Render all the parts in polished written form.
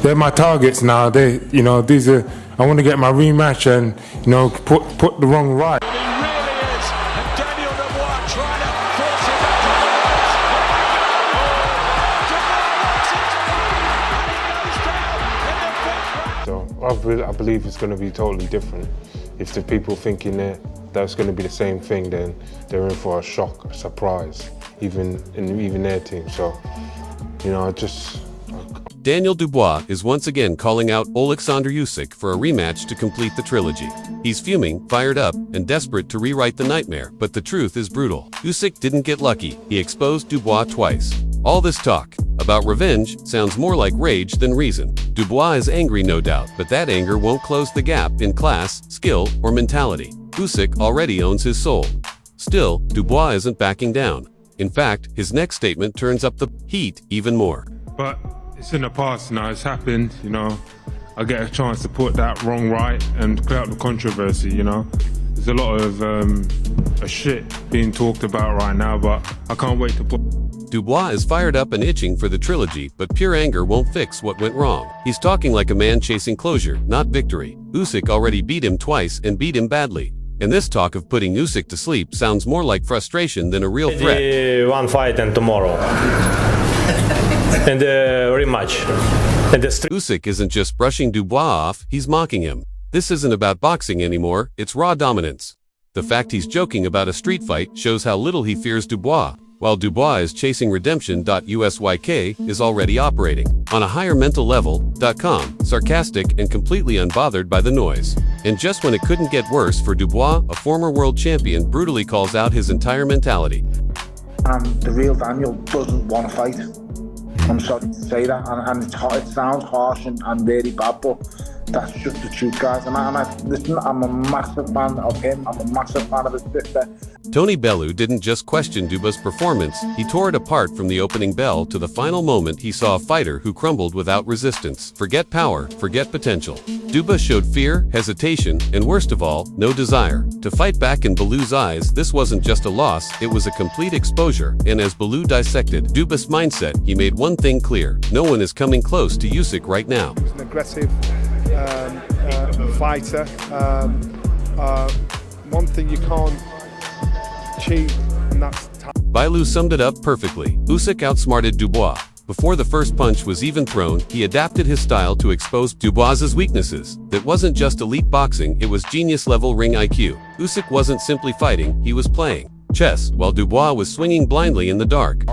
they're my targets now. These are. I want to get my rematch and put the wrong right. He really is. And Daniel Dubois trying to force him back to So I believe it's going to be totally different. If the people thinking that's going to be the same thing, then they're in for a shock, a surprise, even their team. So, Daniel Dubois is once again calling out Oleksandr Usyk for a rematch to complete the trilogy. He's fuming, fired up, and desperate to rewrite the nightmare, but the truth is brutal. Usyk didn't get lucky. He exposed Dubois twice. All this talk about revenge sounds more like rage than reason. Dubois is angry, no doubt, but that anger won't close the gap in class, skill, or mentality. Usyk already owns his soul. Still, Dubois isn't backing down. In fact, his next statement turns up the heat even more. But it's in the past now, it's happened, I get a chance to put that wrong right and clear up the controversy, There's a lot of shit being talked about right now, but I can't wait to put... Dubois is fired up and itching for the trilogy, but pure anger won't fix what went wrong. He's talking like a man chasing closure, not victory. Usyk already beat him twice and beat him badly. And this talk of putting Usyk to sleep sounds more like frustration than a real threat. One fight and tomorrow. And rematch. Usyk isn't just brushing Dubois off, he's mocking him. This isn't about boxing anymore, it's raw dominance. The fact he's joking about a street fight shows how little he fears Dubois, while Dubois is chasing redemption. Usyk is already operating on a higher mental level. Calm, sarcastic, and completely unbothered by the noise. And just when it couldn't get worse for Dubois, a former world champion brutally calls out his entire mentality. The real Daniel doesn't want to fight. I'm sorry to say that, and it sounds harsh and really bad, but that's just the truth, guys. Listen, I'm a massive fan of him. I'm a massive fan of his sister. Tony Bellew didn't just question Dubois' performance, he tore it apart from the opening bell to the final moment. He saw a fighter who crumbled without resistance. Forget power, forget potential. Dubois showed fear, hesitation, and worst of all, no desire to fight back. In Bellew's eyes, this wasn't just a loss, it was a complete exposure. And as Bellew dissected Dubois' mindset, he made one thing clear: no one is coming close to Usyk right now. He was an aggressive fighter. One thing you can't cheat, and that's time. Bellew summed it up perfectly. Usyk outsmarted Dubois. Before the first punch was even thrown, he adapted his style to expose Dubois' weaknesses. That wasn't just elite boxing, it was genius-level ring IQ. Usyk wasn't simply fighting, he was playing chess, while Dubois was swinging blindly in the dark.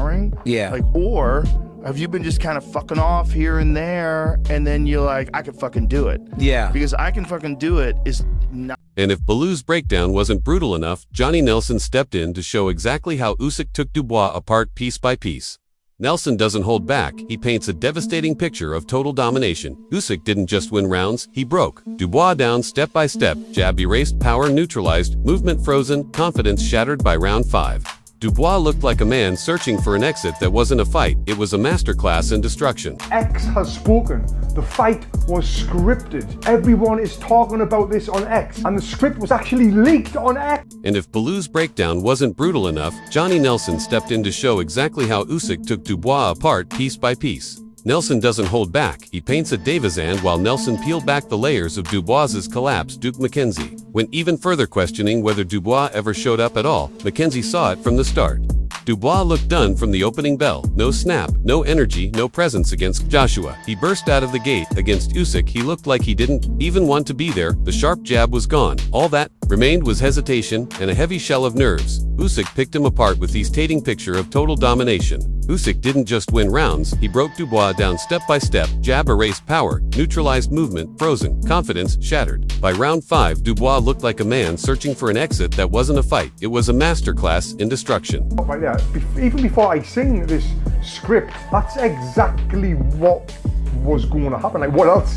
Yeah. Or have you been just kind of fucking off here and there, and then you're like, I can fucking do it? Yeah. Because I can fucking do it is not. And if Bellew's breakdown wasn't brutal enough, Johnny Nelson stepped in to show exactly how Usyk took Dubois apart piece by piece. Nelson doesn't hold back, he paints a devastating picture of total domination. Usyk didn't just win rounds, he broke Dubois down step by step, jab erased, power neutralized, movement frozen, confidence shattered by round 5. Dubois looked like a man searching for an exit that wasn't a fight, it was a masterclass in destruction. X has spoken. The fight was scripted. Everyone is talking about this on X, and the script was actually leaked on X. And if Bellew's breakdown wasn't brutal enough, Johnny Nelson stepped in to show exactly how Usyk took Dubois apart piece by piece. Nelson doesn't hold back, he paints a Davisand while Nelson peeled back the layers of Dubois' collapse. Duke McKenzie went even further, questioning whether Dubois ever showed up at all. McKenzie saw it from the start. Dubois looked done from the opening bell. No snap, no energy, no presence against Joshua. He burst out of the gate. Against Usyk, he looked like he didn't even want to be there. The sharp jab was gone. All that remained was hesitation and a heavy shell of nerves. Usyk picked him apart with his tating picture of total domination. Usyk didn't just win rounds, he broke Dubois down step by step. Jab erased power, neutralized movement, frozen, confidence shattered. By round 5, Dubois looked like a man searching for an exit that wasn't a fight. It was a masterclass in destruction. Right there, even before I sing this script, that's exactly what was going to happen. Like, what else?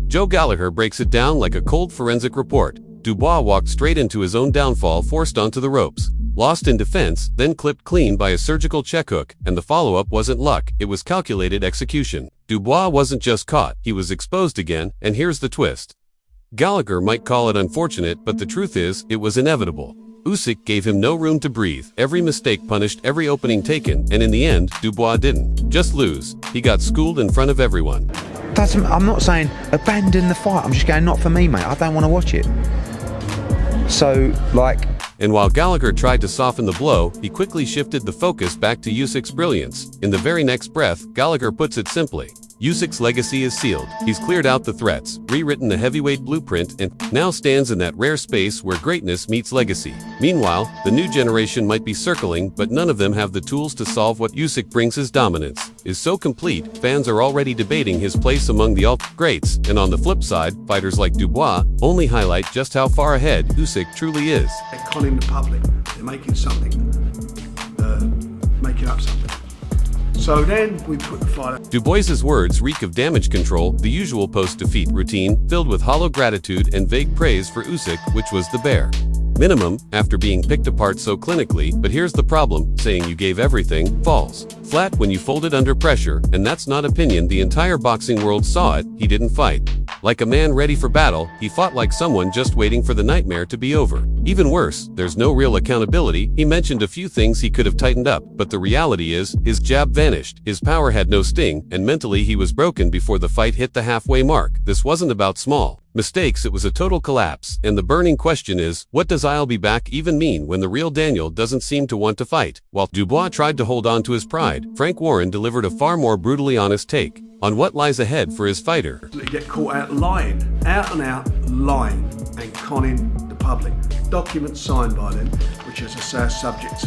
Joe Gallagher breaks it down like a cold forensic report. Dubois walked straight into his own downfall, forced onto the ropes. Lost in defense, then clipped clean by a surgical check hook, and the follow-up wasn't luck, it was calculated execution. Dubois wasn't just caught, he was exposed again, and here's the twist. Gallagher might call it unfortunate, but the truth is, it was inevitable. Usyk gave him no room to breathe. Every mistake punished every opening taken, and in the end, Dubois didn't just lose. He got schooled in front of everyone. I'm not saying abandon the fight. I'm just going, not for me, mate. I don't want to watch it. So, like... And while Gallagher tried to soften the blow, he quickly shifted the focus back to Usyk's brilliance. In the very next breath, Gallagher puts it simply. Usyk's legacy is sealed. He's cleared out the threats, rewritten the heavyweight blueprint, and now stands in that rare space where greatness meets legacy. Meanwhile, the new generation might be circling, but none of them have the tools to solve what Usyk brings. His dominance is so complete, fans are already debating his place among the greats, and on the flip side, fighters like Dubois only highlight just how far ahead Usyk truly is. They're conning the public. They're making something, making up something. So then we put the fight up. Dubois's words reek of damage control, the usual post-defeat routine, filled with hollow gratitude and vague praise for Usyk, which was the bare minimum after being picked apart so clinically. But here's the problem, saying you gave everything falls flat when you folded under pressure, and that's not opinion. The entire boxing world saw it. He didn't fight like a man ready for battle, he fought like someone just waiting for the nightmare to be over. Even worse, there's no real accountability. He mentioned a few things he could have tightened up, but the reality is, his jab vanished, his power had no sting, and mentally he was broken before the fight hit the halfway mark. This wasn't about small mistakes, it was a total collapse, and the burning question is, what does "I'll be back" even mean when the real Daniel doesn't seem to want to fight? While Dubois tried to hold on to his pride, Frank Warren delivered a far more brutally honest take on what lies ahead for his fighter. You get caught out lying, out and out lying and conning the public. Documents signed by them, which as I say are subject to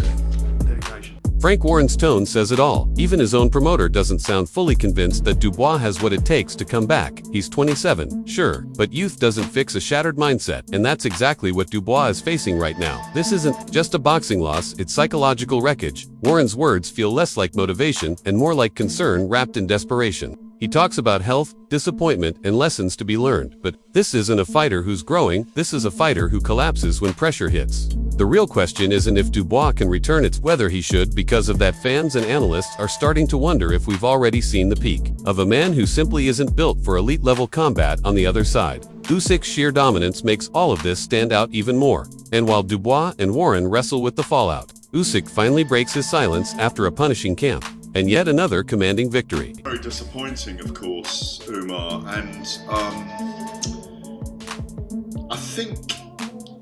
dedication. Frank Warren's tone says it all. Even his own promoter doesn't sound fully convinced that Dubois has what it takes to come back. He's 27, sure, but youth doesn't fix a shattered mindset, and that's exactly what Dubois is facing right now. This isn't just a boxing loss, it's psychological wreckage. Warren's words feel less like motivation and more like concern wrapped in desperation. He talks about health, disappointment, and lessons to be learned, but this isn't a fighter who's growing, this is a fighter who collapses when pressure hits. The real question isn't if Dubois can return, it's whether he should, because of that fans and analysts are starting to wonder if we've already seen the peak of a man who simply isn't built for elite-level combat on the other side. Usyk's sheer dominance makes all of this stand out even more. And while Dubois and Warren wrestle with the fallout, Usyk finally breaks his silence after a punishing camp. And yet another commanding victory. Very disappointing, of course, Umar, and I think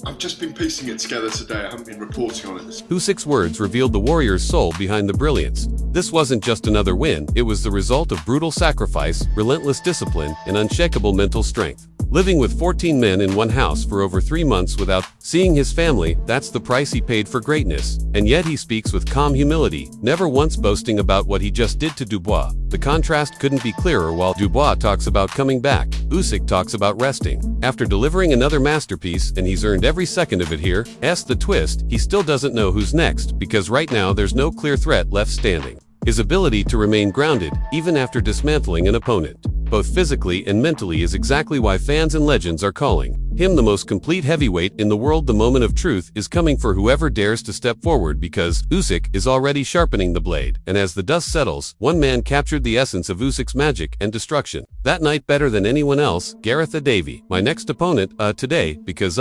I've just been piecing it together today. I haven't been reporting on it this. Usyk's words revealed the warrior's soul behind the brilliance. This wasn't just another win, it was the result of brutal sacrifice, relentless discipline, and unshakable mental strength. Living with 14 men in one house for over 3 months without seeing his family, that's the price he paid for greatness. And yet he speaks with calm humility, never once boasting about what he just did to Dubois. The contrast couldn't be clearer. While Dubois talks about coming back, Usyk talks about resting. After delivering another masterpiece, and he's earned every second of it here, the twist, he still doesn't know who's next, because right now there's no clear threat left standing. His ability to remain grounded, even after dismantling an opponent, both physically and mentally, is exactly why fans and legends are calling him the most complete heavyweight in the world. The moment of truth is coming for whoever dares to step forward, because Usyk is already sharpening the blade, and as the dust settles, one man captured the essence of Usyk's magic and destruction. That night better than anyone else, Gareth Davey, my next opponent, today, because